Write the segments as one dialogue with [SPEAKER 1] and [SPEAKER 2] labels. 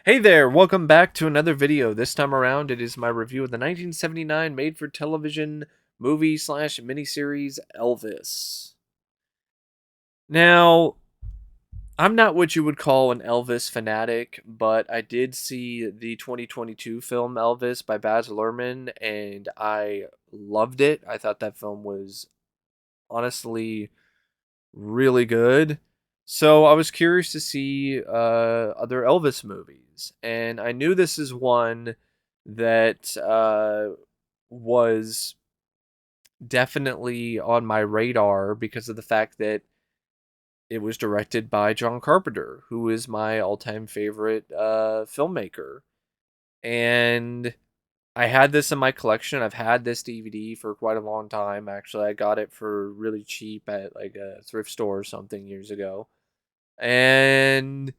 [SPEAKER 1] Hey there, welcome back to another video. This time around, it is my review of the 1979 made-for-television movie/miniseries Elvis. Now, I'm not what you would call an Elvis fanatic, but I did see the 2022 film Elvis by Baz Luhrmann, and I loved it. I thought that film was honestly really good. So I was curious to see other Elvis movies, and I knew this is one that was definitely on my radar because of the fact that it was directed by John Carpenter, who is my all-time favorite filmmaker. And I had this in my collection. I've had this DVD for quite a long time. Actually, I got it for really cheap at like a thrift store or something years ago. And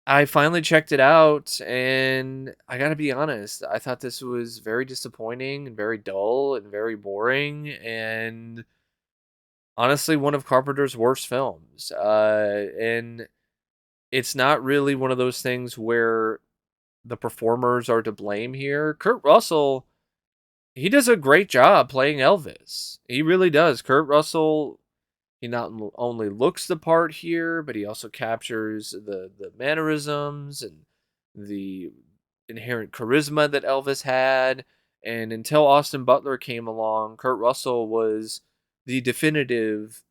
[SPEAKER 1] I finally checked it out, and I gotta be honest, I thought this was very disappointing and very dull and very boring, and honestly, one of Carpenter's worst films. And it's not really one of those things where the performers are to blame here. Kurt Russell, he does a great job playing Elvis. He really does. Kurt Russell, he not only looks the part here, but he also captures the mannerisms and the inherent charisma that Elvis had. And until Austin Butler came along, Kurt Russell was the definitive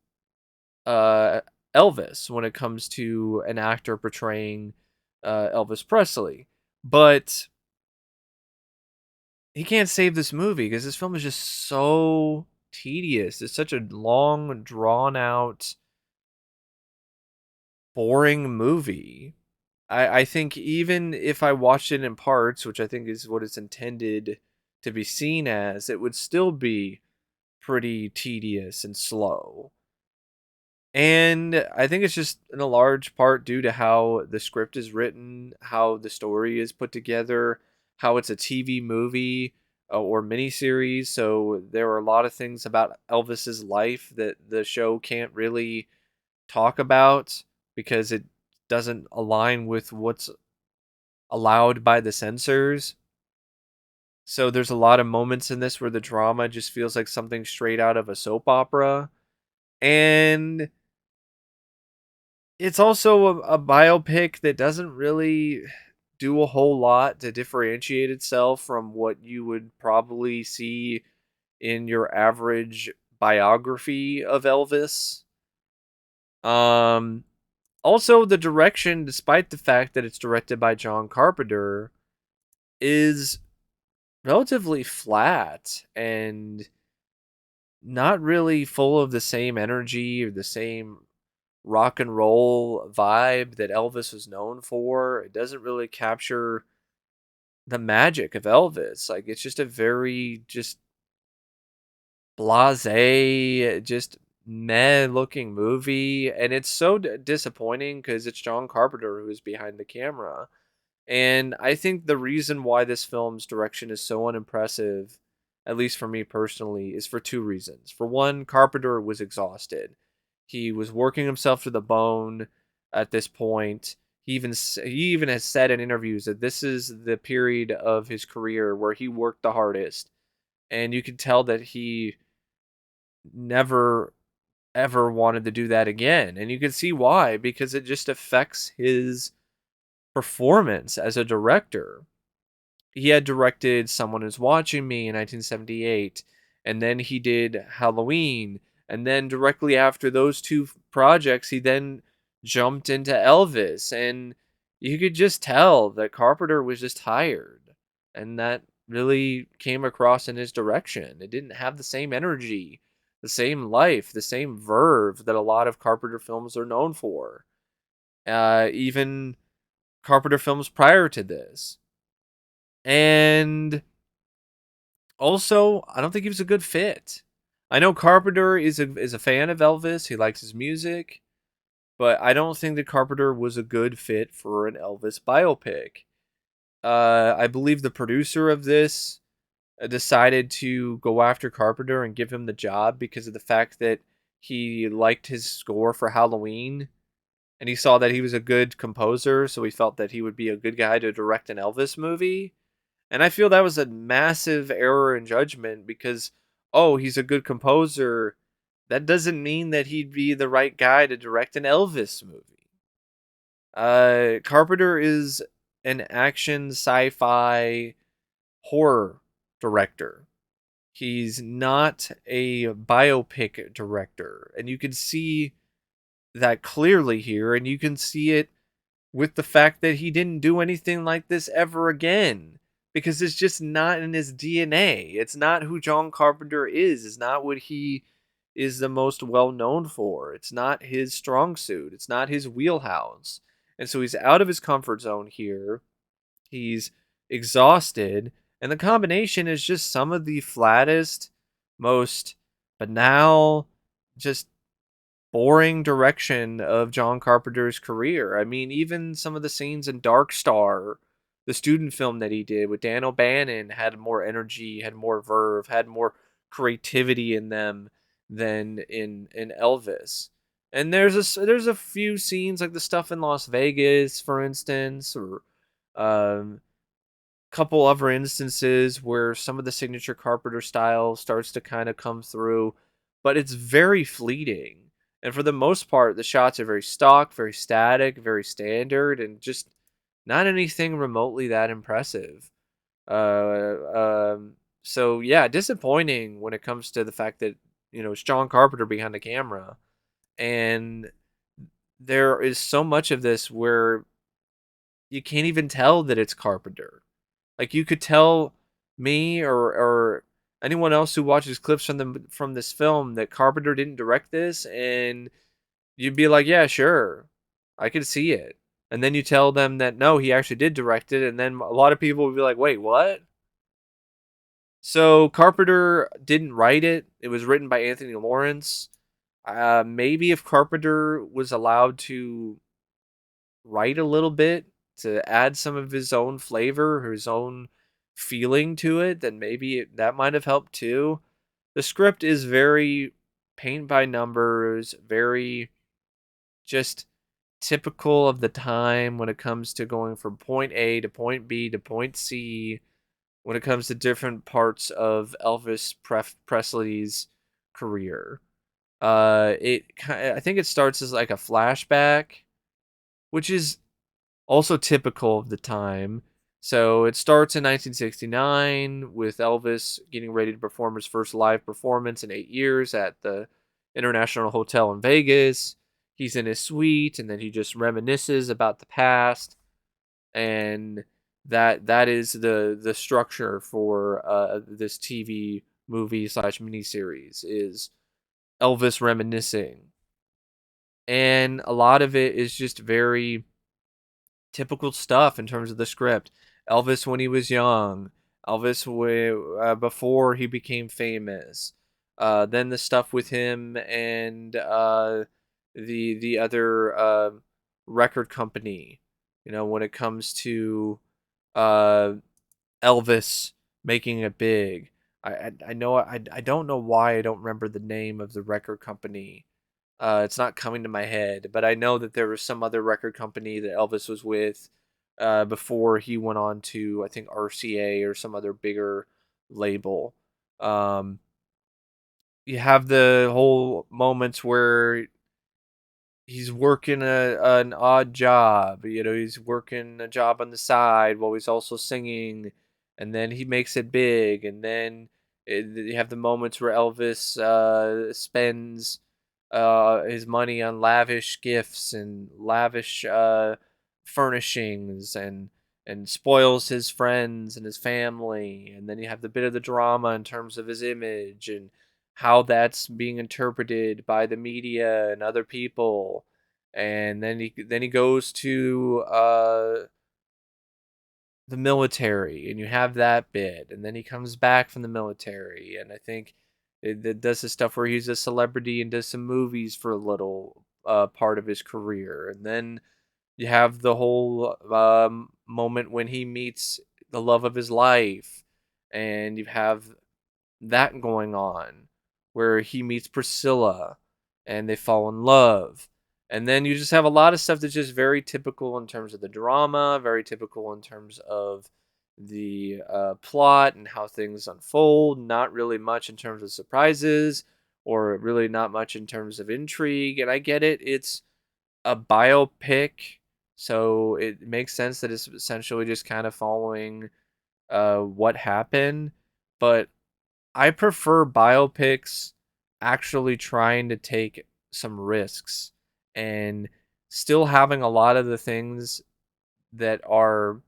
[SPEAKER 1] uh, Elvis when it comes to an actor portraying Elvis Presley. But he can't save this movie because this film is just so tedious. It's such a long, drawn out, boring movie. I think even if I watched it in parts, which I think is what it's intended to be seen as, it would still be pretty tedious and slow. And I think it's just in a large part due to how the script is written, how the story is put together, how it's a TV movie or miniseries. So there are a lot of things about Elvis's life that the show can't really talk about because it doesn't align with what's allowed by the censors. So there's a lot of moments in this where the drama just feels like something straight out of a soap opera. And it's also a biopic that doesn't really do a whole lot to differentiate itself from what you would probably see in your average biography of Elvis. Um Also, the direction, despite the fact that it's directed by John Carpenter, is relatively flat and not really full of the same energy or the same rock and roll vibe that Elvis was known for. It doesn't really capture the magic of Elvis. Like it's just a very just blasé, just meh looking movie, and it's so disappointing because it's John Carpenter who is behind the camera. And I think the reason why this film's direction is so unimpressive, at least for me personally, is for two reasons. For one, Carpenter was exhausted. He was working himself to the bone at this point. He even has said in interviews that this is the period of his career where he worked the hardest, and you can tell that he never ever wanted to do that again. And you can see why, because it just affects his performance as a director. He had directed Someone Is Watching Me in 1978, and then he did Halloween, and then directly after those two projects, he then jumped into Elvis, and you could just tell that Carpenter was just tired, and that really came across in his direction. It didn't have the same energy, the same life, the same verve that a lot of Carpenter films are known for. Even Carpenter films prior to this. And also, I don't think he was a good fit. I know Carpenter is a fan of Elvis. He likes his music, but I don't think that Carpenter was a good fit for an Elvis biopic. I believe the producer of this decided to go after Carpenter and give him the job because of the fact that he liked his score for Halloween. and he saw that he was a good composer, so he felt that he would be a good guy to direct an Elvis movie. And I feel that was a massive error in judgment because, oh, he's a good composer. That doesn't mean that he'd be the right guy to direct an Elvis movie. Carpenter is an action sci-fi horror director. He's not a biopic director. And you can see that clearly here, and you can see it with the fact that he didn't do anything like this ever again because it's just not in his DNA. It's not who John Carpenter is. It's not what he is the most well known for. It's not his strong suit. It's not his wheelhouse. And so he's out of his comfort zone here. He's exhausted, and the combination is just some of the flattest, most banal, just boring direction of John Carpenter's career. I mean, even some of the scenes in Dark Star, the student film that he did with Dan O'Bannon, had more energy, had more verve, had more creativity in them than in Elvis. And there's a few scenes like the stuff in Las Vegas, for instance, or um, couple other instances where some of the signature Carpenter style starts to kind of come through, but it's very fleeting. And for the most part, the shots are very stock, very static, very standard, and just not anything remotely that impressive. So yeah, disappointing when it comes to the fact that it's John Carpenter behind the camera, and there is so much of this where you can't even tell that it's Carpenter. Like you could tell me or anyone else who watches clips from this film that Carpenter didn't direct this, and you'd be like, yeah, sure, I could see it. And then you tell them that no, he actually did direct it, and then a lot of people would be like, wait, what? So Carpenter didn't write it. It was written by Anthony Lawrence. Maybe if Carpenter was allowed to write a little bit to add some of his own flavor, his own feeling to it, then maybe that might have helped too. The script is very paint by numbers, very just typical of the time when it comes to going from point A to point B to point C, when it comes to different parts of Elvis Presley's career. I think it starts as like a flashback, which is also typical of the time. So it starts in 1969 with Elvis getting ready to perform his first live performance in 8 years at the International Hotel in Vegas. He's in his suite, and then he just reminisces about the past, and that is the structure for this TV movie slash miniseries is Elvis reminiscing, and a lot of it is just very typical stuff in terms of the script. Elvis when he was young, Elvis before he became famous. Then the stuff with him and the other record company. When it comes to uh, Elvis making it big. I know I don't know why I don't remember the name of the record company. It's not coming to my head, but I know that there was some other record company that Elvis was with before he went on to, I think, RCA or some other bigger label. Um, you have the whole moments where he's working an odd job. He's working a job on the side while he's also singing, and then he makes it big. And then you have the moments where Elvis spends his money on lavish gifts and lavish furnishings and spoils his friends and his family. And then you have the bit of the drama in terms of his image and how that's being interpreted by the media and other people. And then he goes to the military, and you have that bit, and then he comes back from the military, and I think it does the stuff where he's a celebrity and does some movies for a little part of his career, and then you have the whole moment when he meets the love of his life, and you have that going on where he meets Priscilla and they fall in love. And then you just have a lot of stuff that's just very typical in terms of the drama, very typical in terms of the plot and how things unfold. Not really much in terms of surprises, or really not much in terms of intrigue. And I get it. It's a biopic, so it makes sense that it's essentially just kind of following what happened. But I prefer biopics actually trying to take some risks and still having a lot of the things that are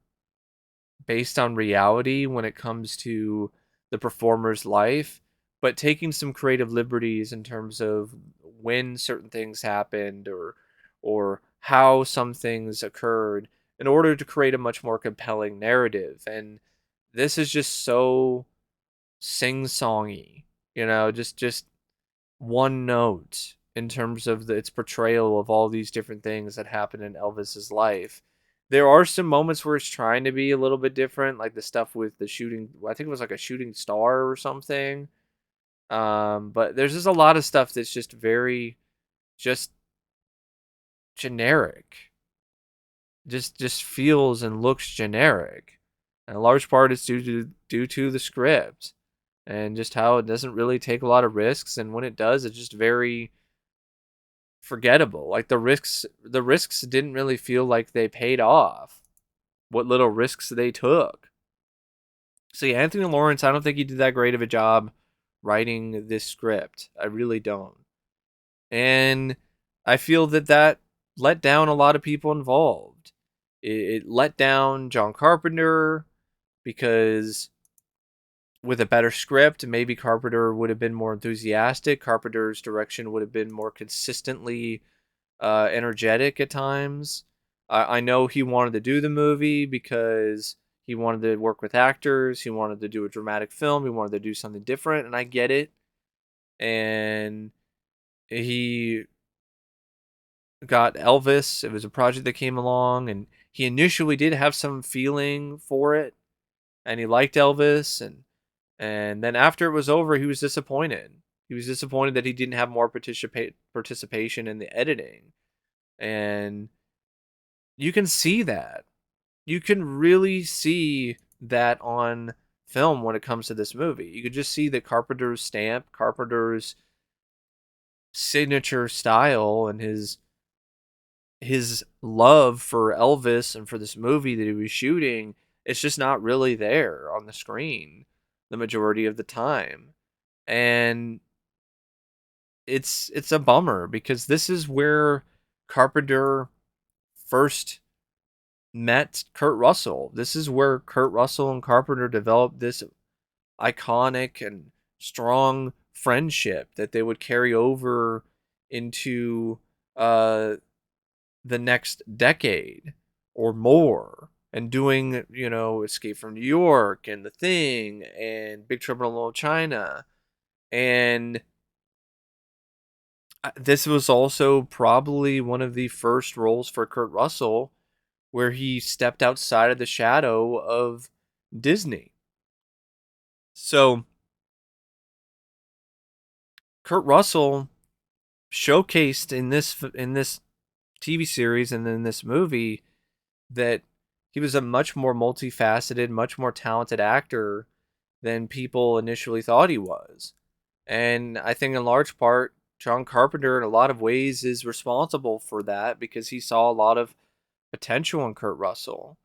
[SPEAKER 1] based on reality when it comes to the performer's life, but taking some creative liberties in terms of when certain things happened, or how some things occurred, in order to create a much more compelling narrative. And this is just so sing-songy, just one note in terms of its portrayal of all these different things that happen in Elvis's life. There are some moments where it's trying to be a little bit different, like the stuff with the shooting. I think it was like a shooting star or something. But there's just a lot of stuff that's just very, just generic. Just feels and looks generic, and a large part is due to the script, and just how it doesn't really take a lot of risks, and when it does, it's just very forgettable. Like the risks didn't really feel like they paid off. What little risks they took. So yeah, Anthony Lawrence, I don't think he did that great of a job writing this script. I really don't. And I feel that let down a lot of people involved. It let down John Carpenter, because with a better script, maybe Carpenter would have been more enthusiastic. Carpenter's direction would have been more consistently energetic at times. I know he wanted to do the movie because he wanted to work with actors. He wanted to do a dramatic film. He wanted to do something different, and I get it. And he got Elvis. It was a project that came along, and he initially did have some feeling for it, and he liked Elvis, and then after it was over, he was disappointed. He was disappointed that he didn't have more participation in the editing. And you can see that. You can really see that on film when it comes to this movie. You could just see the Carpenter's stamp, Carpenter's signature style, and his love for Elvis and for this movie that he was shooting. It's just not really there on the screen the majority of the time. And it's a bummer, because this is where Carpenter first met Kurt Russell. This is where Kurt Russell and Carpenter developed this iconic and strong friendship that they would carry over into the next decade or more, and doing, Escape from New York and The Thing and Big Trouble in Little China. And this was also probably one of the first roles for Kurt Russell where he stepped outside of the shadow of Disney. So Kurt Russell showcased in this TV series and in this movie that he was a much more multifaceted, much more talented actor than people initially thought he was. And I think in large part, John Carpenter, in a lot of ways, is responsible for that, because he saw a lot of potential in Kurt Russell.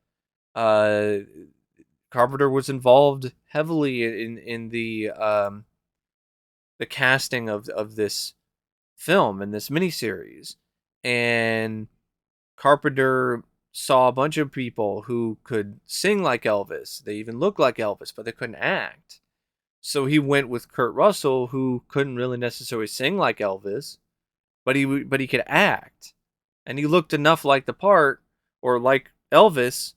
[SPEAKER 1] Uh, Carpenter was involved heavily in the casting of this film and this miniseries, and Carpenter saw a bunch of people who could sing like Elvis. They even looked like Elvis, but they couldn't act. So he went with Kurt Russell, who couldn't really necessarily sing like Elvis, but he could act, and he looked enough like the part, or like Elvis,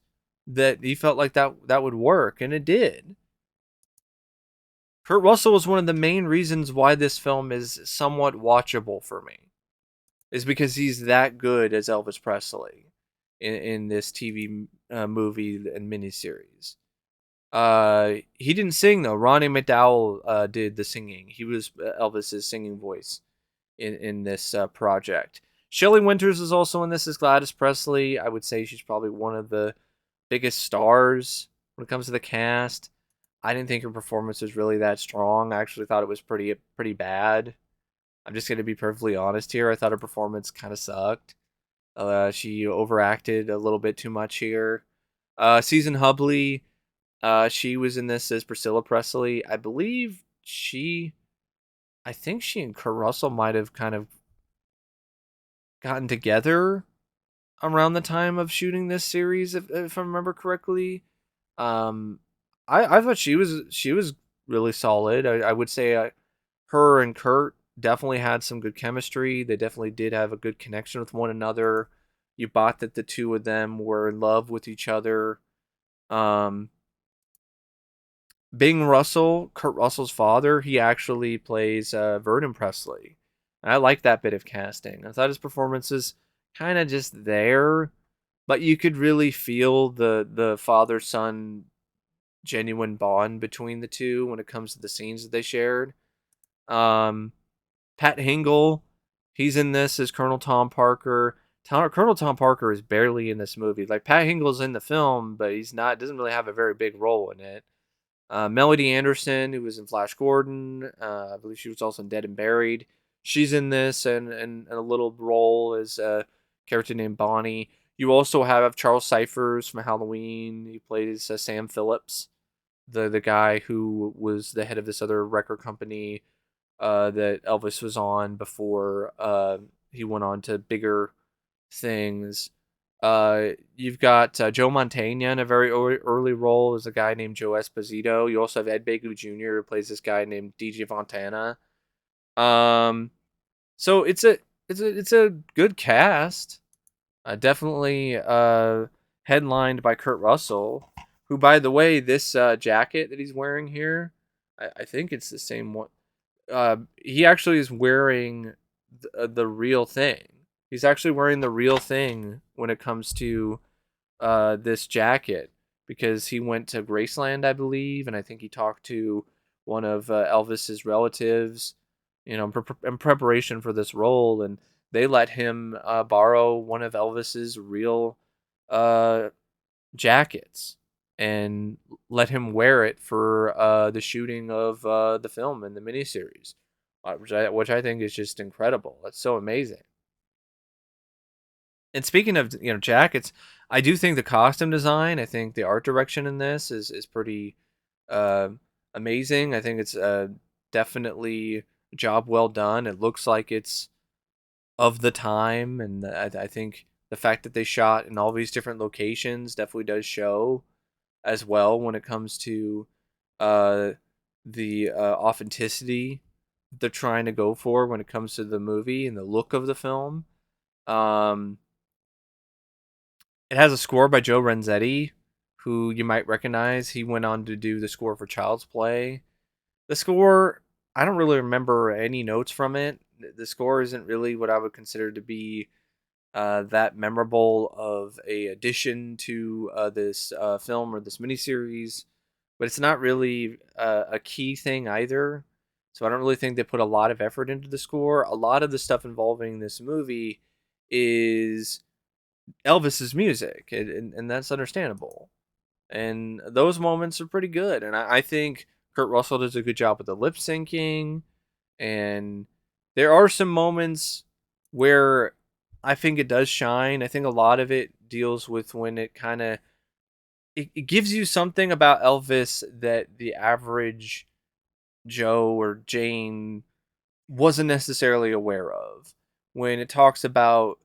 [SPEAKER 1] that he felt like that would work, and it did. Kurt Russell was one of the main reasons why this film is somewhat watchable for me, is because he's that good as Elvis Presley in this TV movie and miniseries. He didn't sing though. Ronnie McDowell did the singing. He was Elvis's singing voice in this project. Shelley Winters is also in this as Gladys Presley. I would say she's probably one of the biggest stars when it comes to the cast. I didn't think her performance was really that strong. I actually thought it was pretty bad. I'm just gonna be perfectly honest here. I thought her performance kind of sucked. She overacted a little bit too much here. Susan Hubley, she was in this as Priscilla Presley. I think she and Kurt Russell might have kind of gotten together around the time of shooting this series, if I remember correctly. Um, I thought she was really solid. I would say her and Kurt definitely had some good chemistry. They definitely did have a good connection with one another. You bought that the two of them were in love with each other. Um, Bing Russell, Kurt Russell's father, he actually plays Vernon Presley. And I like that bit of casting. I thought his performance is kind of just there, but you could really feel the father son genuine bond between the two when it comes to the scenes that they shared. Um, Pat Hingle, he's in this as Colonel Tom Parker. Colonel Tom Parker is barely in this movie. Like Pat Hingle's in the film, but he's not. Doesn't really have a very big role in it. Melody Anderson, who was in Flash Gordon, I believe she was also in Dead and Buried. She's in this and a little role as a character named Bonnie. You also have Charles Cyphers from Halloween. He plays Sam Phillips, the guy who was the head of this other record company that Elvis was on before he went on to bigger things. You've got Joe Mantegna in a very early role as a guy named Joe Esposito. You also have Ed Begley Jr. who plays this guy named DJ Fontana. Um, so it's a good cast. Definitely headlined by Kurt Russell, who, by the way, this jacket that he's wearing here, I think it's the same one. He actually is wearing the real thing. He's actually wearing the real thing when it comes to this jacket because he went to Graceland, I believe, and I think he talked to one of Elvis's relatives, in preparation for this role, and they let him borrow one of Elvis's real uh, jackets and let him wear it for the shooting of the film and the miniseries, which I think is just incredible. That's so amazing. And speaking of jackets, I do think the costume design, I think the art direction in this is pretty uh, amazing. I think it's definitely a job well done. It looks like it's of the time, and I think the fact that they shot in all these different locations definitely does show as well when it comes to uh, the authenticity they're trying to go for when it comes to the movie and the look of the film. Um, It has a score by Joe Renzetti, who you might recognize. He went on to do the score for Child's Play. The score, I don't really remember any notes from it. The score isn't really what I would consider to be that memorable of a addition to this film or this miniseries, but it's not really a key thing either. So I don't really think they put a lot of effort into the score. A lot of the stuff involving this movie is Elvis's music, and that's understandable. And those moments are pretty good. And I think Kurt Russell does a good job with the lip syncing. And there are some moments where I think it does shine. I think a lot of it deals with when it kind of it gives you something about Elvis that the average Joe or Jane wasn't necessarily aware of. When it talks about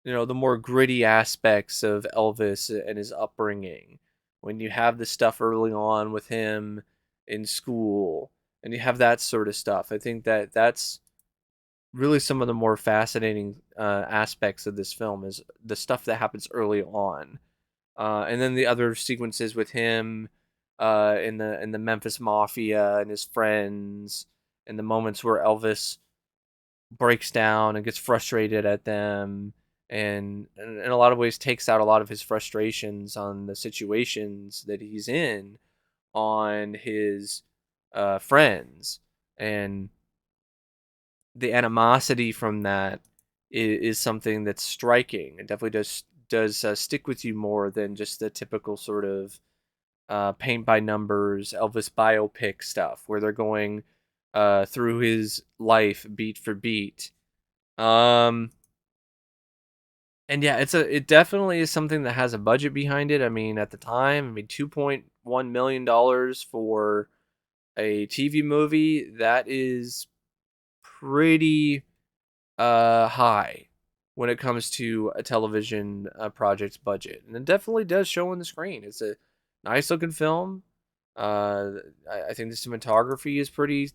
[SPEAKER 1] the more gritty aspects of Elvis and his upbringing, when you have the stuff early on with him in school and you have that sort of stuff, I think that that's really some of the more fascinating aspects of this film is the stuff that happens early on, and then the other sequences with him in the Memphis Mafia and his friends, and the moments where Elvis breaks down and gets frustrated at them, and in a lot of ways takes out a lot of his frustrations on the situations that he's in on his friends, and the animosity from that is something that's striking. It definitely does stick with you more than just the typical sort of paint by numbers Elvis biopic stuff where they're going through his life beat for beat. Um, and yeah, it definitely is something that has a budget behind it. I mean, at the time, I mean, $2.1 million for a TV movie, that is pretty high when it comes to a television project's budget, and it definitely does show on the screen. It's a nice looking film. Uh, I think the cinematography is pretty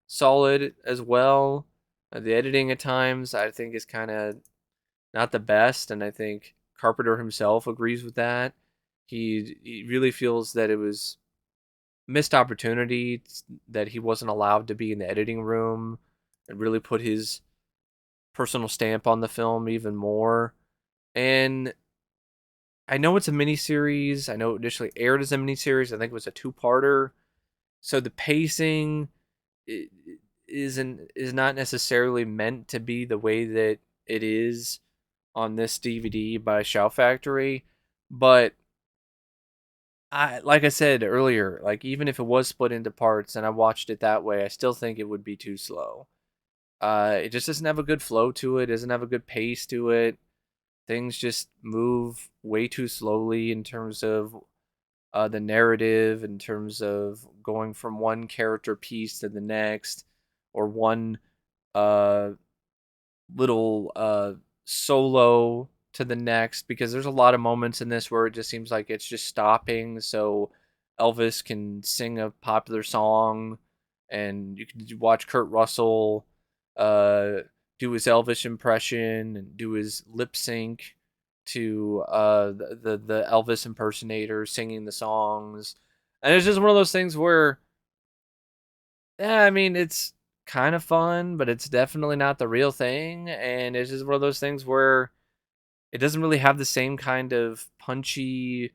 [SPEAKER 1] solid as well. The editing at times I think is kind of not the best, and I think Carpenter himself agrees with that. He really feels that it was missed opportunity that he wasn't allowed to be in the editing room and really put his personal stamp on the film even more. And I know it's a miniseries. I know it initially aired as a miniseries. I think it was a two-parter. So the pacing is not necessarily meant to be the way that it is on this DVD by Shout Factory, but like I said earlier, like even if it was split into parts and I watched it that way, I still think it would be too slow. It just doesn't have a good flow to it. Doesn't have a good pace to it. Things just move way too slowly in terms of the narrative, in terms of going from one character piece to the next, or one uh, little solo to the next, because there's a lot of moments in this where it just seems like it's just stopping so Elvis can sing a popular song, and you can watch Kurt Russell uh, do his Elvis impression and do his lip sync to the Elvis impersonator singing the songs. And it's just one of those things where, yeah, I mean, it's kind of fun, but it's definitely not the real thing. And it's just one of those things where it doesn't really have the same kind of punchy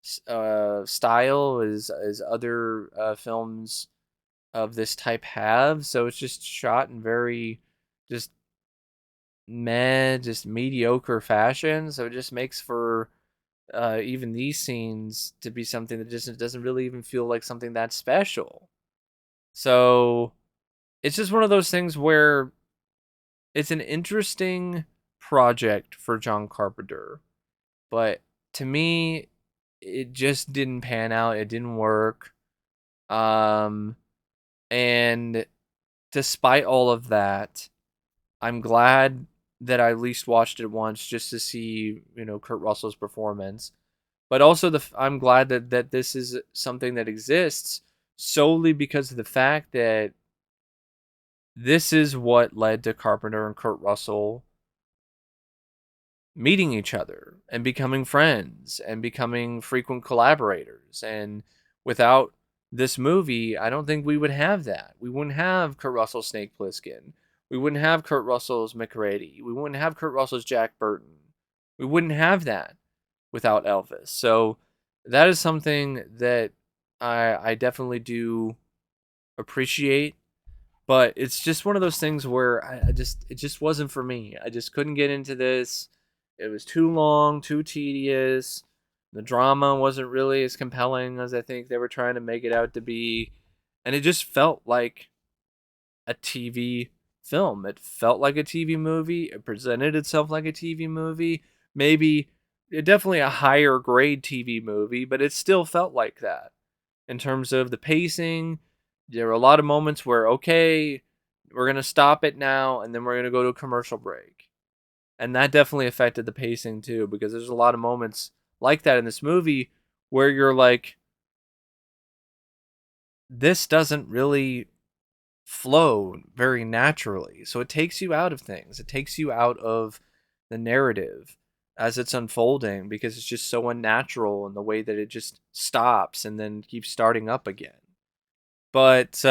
[SPEAKER 1] style as other films of this type have. So it's just shot in very just just mediocre fashion. So it just makes for even these scenes to be something that just doesn't really even feel like something that special. So it's just one of those things where it's an interesting project for John Carpenter, but to me, it just didn't pan out. It didn't work. Um, and despite all of that, I'm glad that I at least watched it once just to see, Kurt Russell's performance. But also I'm glad that this is something that exists solely because of the fact that this is what led to Carpenter and Kurt Russell meeting each other and becoming friends and becoming frequent collaborators. And without this movie, I don't think we would have that. We wouldn't have Kurt Russell's Snake Plissken. We wouldn't have Kurt Russell's McReady. We wouldn't have Kurt Russell's Jack Burton. We wouldn't have that without Elvis. So that is something that I definitely do appreciate, but it's just one of those things where it just wasn't for me. I just couldn't get into this. It was too long, too tedious. The drama wasn't really as compelling as I think they were trying to make it out to be. And it just felt like a TV film. It felt like a TV movie. It presented itself like a TV movie. Maybe definitely a higher grade TV movie, but it still felt like that in terms of the pacing. There were a lot of moments where, okay, we're going to stop it now, and then we're going to go to a commercial break. And that definitely affected the pacing too, because there's a lot of moments like that in this movie where you're like, this doesn't really flow very naturally. So it takes you out of things. It takes you out of the narrative as it's unfolding because it's just so unnatural in the way that it just stops and then keeps starting up again. But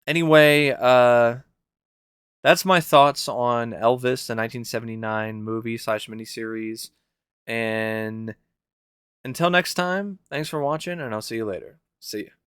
[SPEAKER 1] anyway, that's my thoughts on Elvis, the 1979 movie slash miniseries. And until next time, thanks for watching, and I'll see you later. See ya.